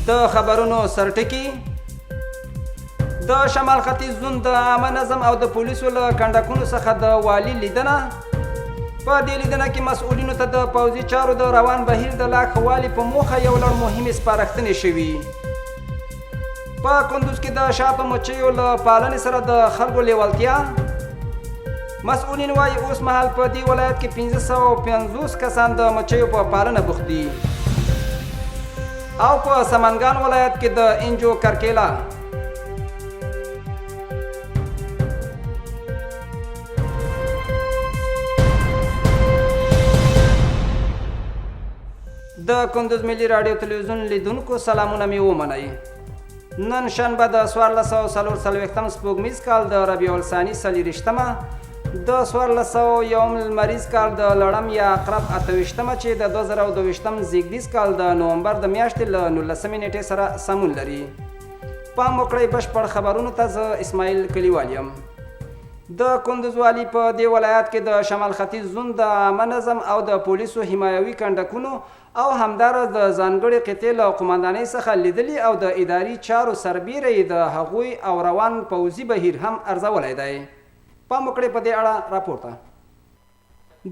د خبرونو سرټکی د شمال ختیځ زون د عامه نظم او د پولیسو له کنډکونو څخه د والي لیدنه. په دې لیدنه کې مسؤلینو ته د پوځي چارو د روان بهیر د لا ښه والي په موخه یو لړ مهمې سپارښتنې شوي. په کندوز کې د شاتو مچیو له پالنې سره د خلکو لیوالتیا. مسؤلین وایي اوس مهال په دې ولایت کې 550 کسان د مچیو په پالنه بوخت دي. او په سمنګان ولایت کې د انجو کرکیلا د کندوز ملي راډیو تلویزیون لیدونکو سلامونه مې ومنئ. نن شنبه د 1444 سپوږمیز کال د ربیع الثاني 40مه د 1401 لمریز کال د لړم یا عقرب 28مه چې د 2022 زیږدیز کال د نومبر د میاشتې له 19 نیټې سره سمون لري. پام وکړئ بشپړ خبرونو ته زه اسماعیل کلیوال یم. د کندوز والي په دې ولایت کې د شمال ختیځ زون د عامه نظم او د پولیسو حمایوي کنډکونو او همدارس د ځانګړې قطعې له قومندانۍ څخه لیدلي او د اداري چارو سربیره یې د هغوی او روان پوځي بهیر هم ارزولی دی. پام وکړئ په دې اړه راپورته.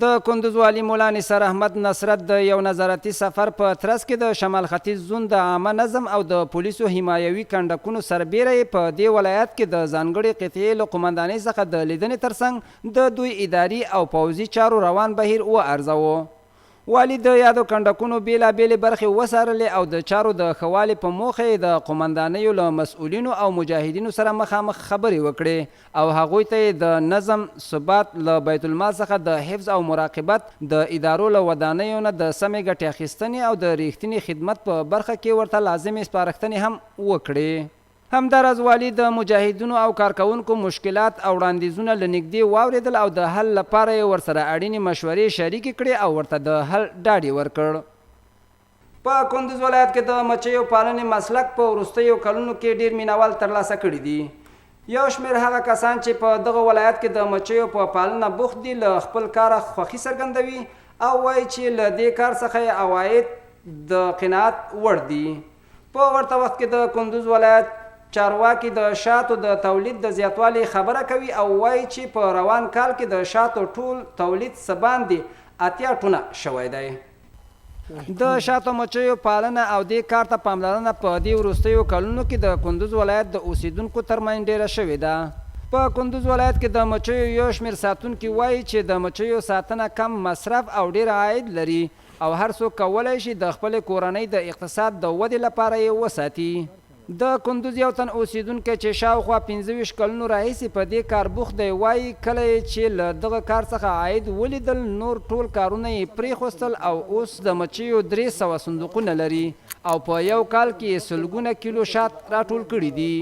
د کندوز والي مولا نثار احمد نصرت د یو نظارتي سفر په ترڅ کې د شمال ختیځ زون د عامه نظم او د پولیسو حمایوي کنډکونو سربیره یې په دې ولایت کې د ځانګړې قطعې له قومندانۍ څخه د لیدنې ترڅنګ د دوی اداري او پوځي چارو روان بهیر وارزوه. والي د یادو کنډکونو بیلابیلې برخې وڅارلې او د چارو د ښه والي په موخه یې د قومندانیو له مسؤلینو او مجاهدینو سره مخامخ خبرې وکړې او هغوی ته یې د نظم ثبات له بیت المال څخه د حفظ او مراقبت د ادارو له ودانیو نه د سمې ګټې اخیستنې او د ریښتیني خدمت په برخه کې ورته لازمې سپارښتنې هم وکړې. همداراز والي د مجاهدینو او کارکوونکو مشکلات او وړاندیزونه له نږدې واورېدل او د حل لپاره یې ورسره اړینې مشورې شریکې کړې او ورته د حل ډاډ یې ورکړ. په کندوز ولایت کې د مچیو پالنې مسلک په وروستیو کلونو کې ډېر مینوال ترلاسه کړي دي. یو شمېر هغه کسان چې په دغه ولایت کې د مچیو په پالنه بوخت دي له خپل کاره خوښي څرګندوي او وایي چې له دې کار څخه یې عواید د قناعت وړ دي. په ورته وخت کې د کندوز ولایت چارواکي د شاتو د تولید د زیاتوالي خبره کوي او وایي چې په روان کال کې د شاتو ټول تولید څه باندې 80 ټنه شوی دی. د شاتو مچیو پالنه او دې کار ته پاملرنه په دې وروستیو کلونو کې د کندوز ولایت د اوسیدونکو ترمنځ ډیره شوې ده. په کندوز ولایت کې د مچیو یو شمېر ساتونکي وایي چې د مچیو ساتنه کم مصرف او ډیر عاید لري او هر څوک کولی شي د خپلې کورنۍ د اقتصاد د ودې لپاره یې وساتي. د کندوز یو تن اوسیدونکی چې شاوخوا 25 کلونو راهیسې په دې کار بوخت دی وایي کله چې له دغه کار څخه عاید ولیدل نور ټول کارونه یې پرېښوستل او اوس د مچیو 300 صندوقونه لري او په یو کال کې سلګونه کیلو شات راټول کړي دي.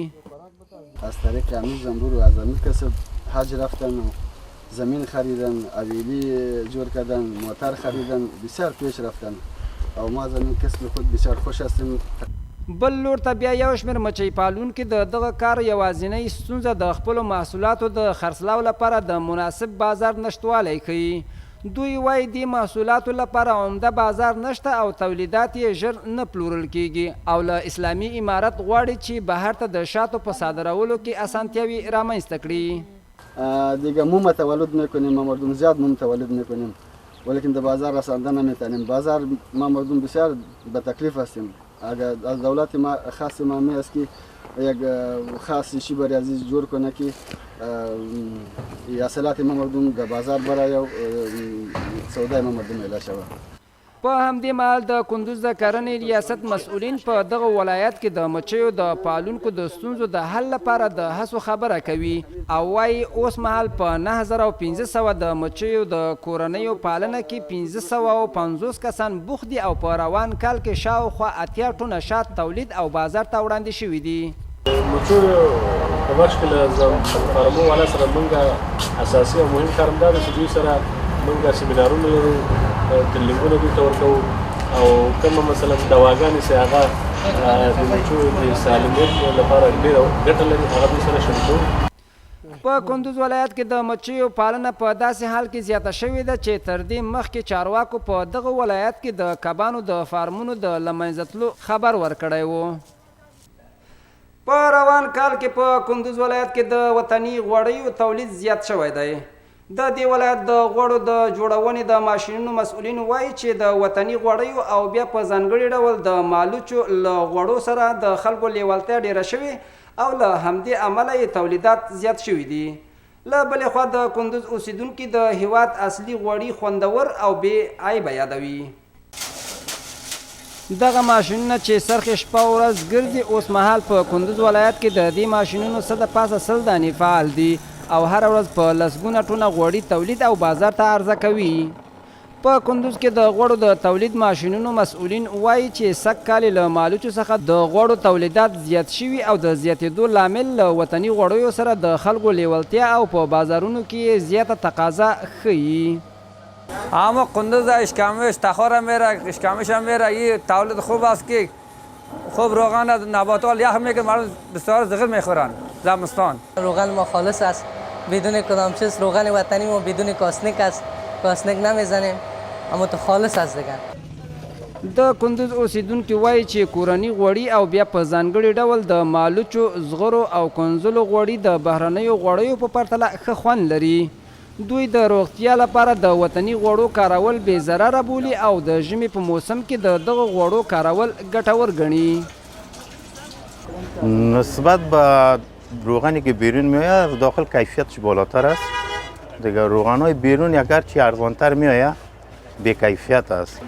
از طریق همین زنبور و از همین کسب حج رفتن و زمین خریدن، حویلی جور کردن، موتر خریدن، بسیار پیش رفتن او ما از همین کسب خود بسیار خوش هستیم. بل لور ته بیا یو شمېر مچۍ پالونکي د دغه کار یوازینۍ ستونزه د خپلو محصولاتو د خرڅلاو لپاره د مناسب بازار نشتوالی ښیي. دوی وایي دې محصولاتو لپاره عمده بازار نشته او تولیدات یې ژر نه پلورل کیږي او له اسلامي امارت غواړي چې بهر ته د شاتو په صادرولو کې اسانتیاوې رامنځته کړي. دیگه ما متولد میکنیم، ما مردم زیاد متولد میکنیم ولیکن در بازار رساندن نمیتونیم. بازار ما مردم بسیار به تکلیف هستیم. اگر از دولت ما خاص ما می است که یک خاص چی برای عزیز جور کنه که اصالات ما مردم در بازار برای سودای ما مردم اعلان شود. په همدې مهال د کندوز د کرنې ریاست مسؤلین په دغه ولایت کې د مچیو د پالونکو د ستونزو د حل لپاره د هڅو خبره کوي او وایي اوس مهال په 9500 د مچیو د کورنیو پالنه کې 550 کسان بوخت دي او په روان کال کې شاوخوا 80 ټنه شات تولید او بازار ته وړاندې شوي دي. مچیو په برخه کې له فارمو والا سره موږ اساسي او مهم کار دا دی چې دوی سره موږ سیمینارونه لرو، تلینګونه دوی ته ورکوو او کومه مثلا دواګانې چې هغه د مچیو د سالمیت لپاره ډېره ګټه لري هغه دوی سره شریکوو. په کندوز ولایت کې د مچیو پالنه په داسې حال کې زیاته شوې ده چې تر دې مخکې چارواکو په دغه ولایت کې د کبانو د فارمونو د له منځه تلو خبر ورکړی و. په روان کال کې په کندوز ولایت کې د وطني غوړیو تولید زیات شوی دی. د دې ولایت د غوړو د جوړونې د ماشینونو مسؤلین وایي چې د وطني غوړیو او بیا په ځانګړي ډول د مالوچو له غوړو سره د خلکو لیوالتیا ډیره شوې او له همدې امله یې تولیدات زیات شوي دي. له بلې خوا د کندوز اوسیدونکي د هیواد اصلي غوړي خوندور او بې عیبه یادوي. دغه ماشینونه چې سرخ شپه ورځ ګرځي اوس مهال په کندوز ولایت کې د دې ماشینونو څه د پاسه 100 دانې فعال دي او هر ورځ په لسګونه ټونه غوړي تولید او بازار ته عرضه کوي. په کندوز کې د غوړو د تولید ماشینونو مسؤلین وایي چې سږ کال له مالوچو څخه د غوړو تولیدات زیات شوي او د زیاتېدو لامل له وطني غوړیو سره د خلکو لیوالتیا او په بازارونو کې زیاته تقاضا ښیي. اما کندوز اشکامش تخار میره اشکامش هم میره این تولید خوب است که خوب روغن نباتات یخ میکنه مردم بسیار زغل میخورن زمستان. روغن ما خالص است بدون کدام چیز. روغن وطنی ما بدون کاسنیک است. کاسنیک نمیزنیم اما تو خالص است دیگه. د کندوز اوسیدونکي وایي چې کورني غوړي او بیا په ځانګړي ډول د مالوچو زغرو او کنزلو غوړي د بهرنیو غوړیو په پرتله ښه خوند لري. دوی د روغتیا لپاره د وطني غوړو کارول بې ضرره بولي او د ژمي په موسم کې د دغه غوړو کارول ګټور ګڼي. نسبت به روغنی که بیرون میآید داخل کیفیتش بالاتر است. دیگه روغنهای بیرون اگرچه ارزانتر میآید بی کیفیت است.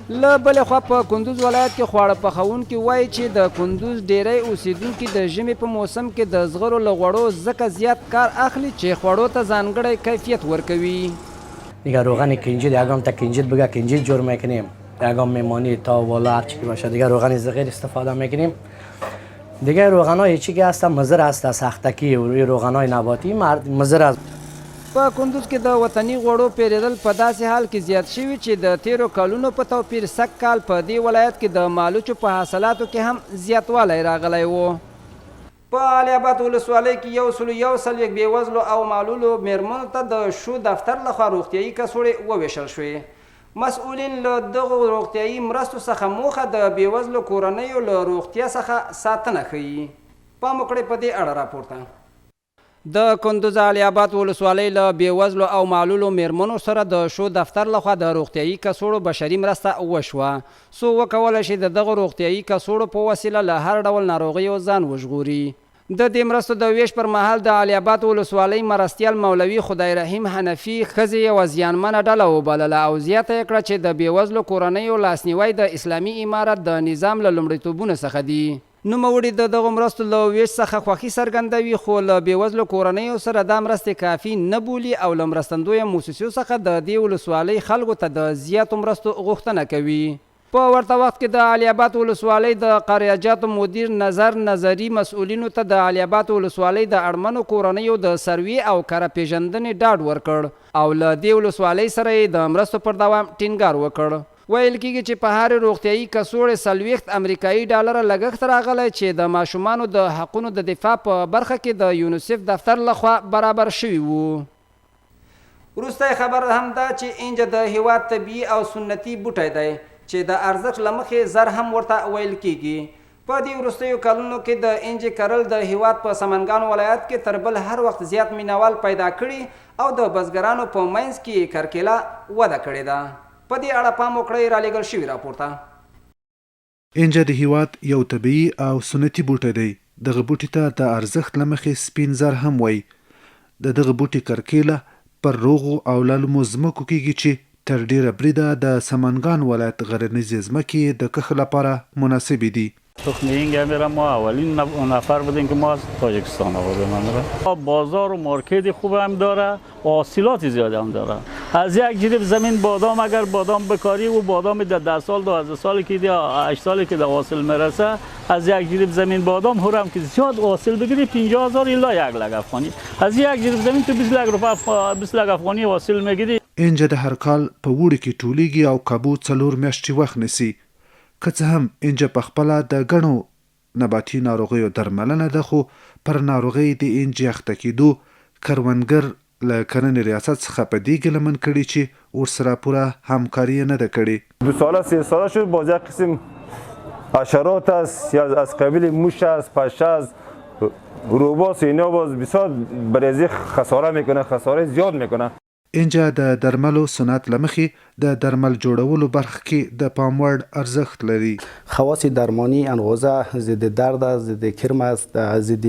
له بلې خوا په کندوز ولایت کې خواړه پخوونکي وایي چې د کندوز ډیری اوسیدونکي د ژمي په موسم کې د زغرو له غوړو ځکه زیات کار اخلي چې خوړو ته ځانګړی کیفیت ورکوي. دیگه روغن کنجد یگام تا کنجد بگه کنجد جور میکنیم. یگام میمانی تا والا هر چی که باشه دیگه روغن زغیر استفاده میکنیم. دیگه روغنای چی که هستن مضر است. سختکی روی روغنای نباتی مضر است. په کندوز کې د وطني غوړو پیرودل په داسې حال کې زیات شوي چې د تیرو کلونو په توپیر سږ کال په دې ولایت کې د مالوچو په حاصلاتو کې هم زیاتوالی راغلی و. په علي اباد ولسوالۍ کې 141 بېوزلو او معلولو میرمنو ته د شو دفتر لخوا روغتیایي کڅوړې وویشل شوې. مسؤلین له دغو روغتیایي مرستو څخه موخه د بېوزلو کورنیو له روغتیا څخه ساتنه ښیي. پام وکړئ په دې اړه راپورته. د کندوز علي اباد ولسوالۍ له بېوزلو او معلولو میرمنو سره د شو دفتر لخوا د روغتیایي کڅوړو بشري مرسته وشوه. څو وکولی شي د دغه روغتیایي کڅوړو په وسیله له هر ډول ناروغیو ځان وژغوري. د دې مرستو د ویش پر مهال د علي اباد ولسوالۍ مرستیال مولوي خدای رحیم حنفي ښځې یوه زیانمنه ډله وبلله او زیاته یې کړه چې د بېوزلو کورنیو لاسنیوی د اسلامي امارت د نظام له لومړیتوبونو څخه دي. نوموړي د دغو مرستو له ویش څخه خوښي څرګندوي خو له بېوزلو کورنیو سره دا مرستې کافي نه بولي او له مرستندویه موسسو څخه د دې ولسوالۍ خلکو ته د زیاتو مرستو غوښتنه کوي. په ورته وخت کې د علي اباد ولسوالۍ د قریاجاتو مدیر نظري مسؤلینو ته د علي اباد ولسوالۍ د اړمنو کورنیو د سروي او کره پیژندنې ډاډ ورکړ او له دې ولسوالۍ سره یې د مرستو پر دوام ټینګار وکړ. ویل کېږي چې په هر روغتیایي کڅوړې 40 امریکایي ډالره لګښت راغلی چې د ماشومانو د حقونو د دفاع په برخه کې د یونیسف دفتر لخوا برابر شوي وو. وروستی خبر هم دا چې انجه د هیواد طبیعي او سنتي بوټی دی چې د ارزښت له مخې زر هم ورته ویل کېږي. په دې وروستیو کلونو کې د انجې کرل د هیواد په سمنګان ولایت کې تر بل هر وخت زیات مینوال پیدا کړي او د بزګرانو په منځ کې کرکیله وده کړې ده. په دې اړه پام وکړئ رالیږل شوي راپورته. انجه د هیواد یو طبیعي او سنتي بوټی دی. دغه بوټي ته د ارزښت له مخې سپین زر هم وایي. د دغه بوټي کرکیله پر روغو او للمو ځمکو کېږي چې تر ډیره بریده د سمنګان ولایت غرنیزې ځمکې د کښت لپاره مناسبې دي. تخم اینگ میرم ما اولین نفر بودیم که ما از تاجیکستان آوردیم. بازار و مارکت خوب هم داره، حاصلات زیاد هم داره. از یک جریب زمین بادام اگر بادام بکاری و بادام 10 سال 12 سال که 8 سال که در حاصل میرسه از یک جریب زمین بادام هرم که زیاد حاصل بگیری 50,000 الا 1 لک افغانی. از یک جریب زمین تو 20 لک روپیه 20 لک افغانی حاصل میگیری. انجه د هر کال په وړي کې ټولیږي او کابو 4 میاشتې وخت نیسي. که څه هم انجه په خپله د ګڼو نباتي ناروغیو درملنه ده خو پر ناروغۍ د انجه اخته کېدو کروندګر له کرنې ریاست څخه په دې ګیلمن کړي چې ورسره پوره همکاري یې نه ده کړې. 2 ساله 3 ساله شد باز یک قسم حشرات است یا از قبیل موش است، پشه است، روباس اینا باز بسیار بریزی خساره میکنه، خساره زیاد میکنه. اینجا د درملو صنعت له مخې د درمل جوړولو برخه کې د پام وړ ارزښت لري. خواص درمانی انقوزه ضد درد است، ضد کرم است، ضد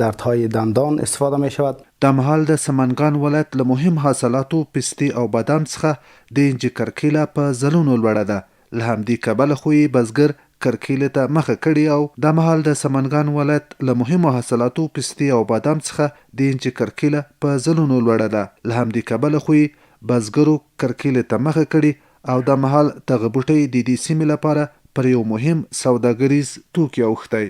دردهای دندان استفاده می شود. د مهال د سمنګان ولایت له مهم حاصلاتو پستې او بادام څخه د انجی کرکیله په ځلونو لوړه ده. له همدې کبله خو یې بزګر کرکیلې ته مخه کړې او د مهال د سمنګان ولایت له مهمو حاصلاتو پستې او بادام څخه د انجی کرکیله په ځلونو لوړه ده. له همدې کبله خو یې بزګرو کرکیلې ته مخه کړې او د مهال دغه بوټی د دې سیمې لپاره پر یو مهم سوداګریز توکي اوښتی.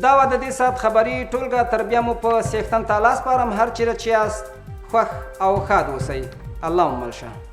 دا وه د دې ساعت خبري ټولګه تر بیا مو په څښتن تالا سپارم. هر چیرې چې یاست خوښ او ښاد اوسئ. الله مو مل شه.